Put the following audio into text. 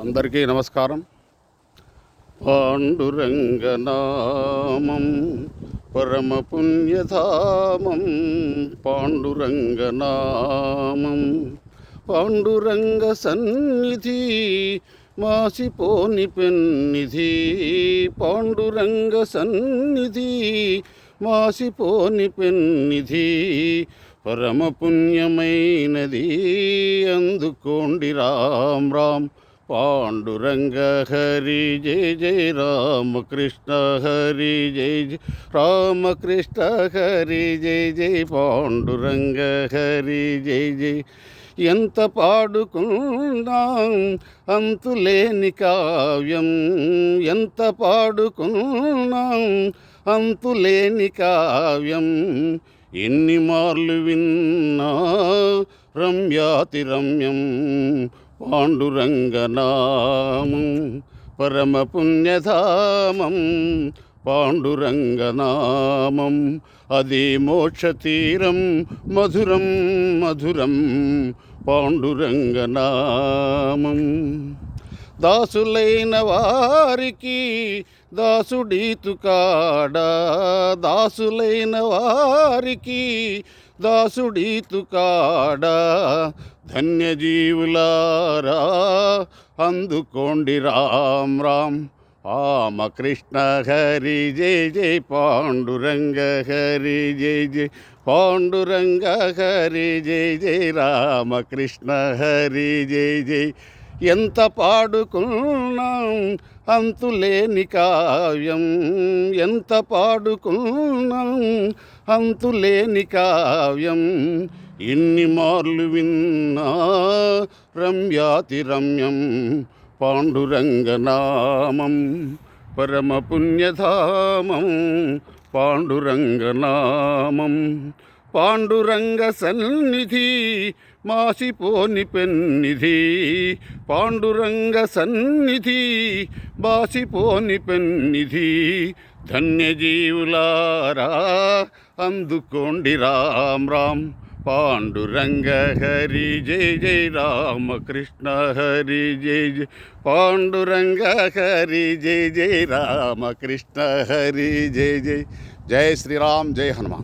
అందరికీ నమస్కారం. పాండురంగనామం పరమ పుణ్యధామం, పాండురంగనామం పాండురంగ సన్నిధి మాసిపోని పెన్నిధి, పాండురంగ సన్నిధి మాసిపోని పెన్నిధి, పరమ పుణ్యమైనది అందుకోండి రామ్ రామ్. పాండురంగ హరి జయ జయ రామకృష్ణ హరి జయ జయ రామకృష్ణ హరి జయ జయ పాండురంగ హరి జయ జయ. ఎంత పాడుకున్నాం అంతులేని కావ్యం, ఎంత పాడుకున్నాం అంతులేని కావ్యం, ఎన్ని మార్లు విన్నా రమ్యాతి రమ్యం. పాండురంగనామం పరమ పుణ్యధామం, పాండురంగనామం అది మోక్షతీరం మధురం మధురం. పాండురంగనామం దాసులైన వారికి దాసుడీతు కాడా, దాసులైన వారికి దాసుడీతు కాడా, ధన్యజీవులారా అందుకోండి రామ్ రామ్. రామకృష్ణ హరి జయ జయ పాండురంగ హరి జయ జయ, పాండురంగ హరి జయ జయ రామకృష్ణ హరి జయ జయ. ఎంత పాడుకున్నాం అంతులేని కావ్యం, ఎంత పాడుకున్నాం అంతులేని కావ్యం, ఇన్ని మార్లు విన్నా రమ్యాతి రమ్యం. పాండురంగనామం పరమ పుణ్యధామం, పాండురంగనామం పాండురంగ సన్నిధి మాసిపోని పెన్నిధి, పాండురంగ సన్నిధి బాసిపోని పెన్నిధి, ధన్యజీవులారా అందుకోండి రామ్ రామ్. పాండురంగ హరి జయ జయ రామకృష్ణ హరి జయ జయ, పాండురంగ హరి జయ జయ రామకృష్ణ హరి జయ జయ. జయ శ్రీరామ్, జయ హనుమాన్.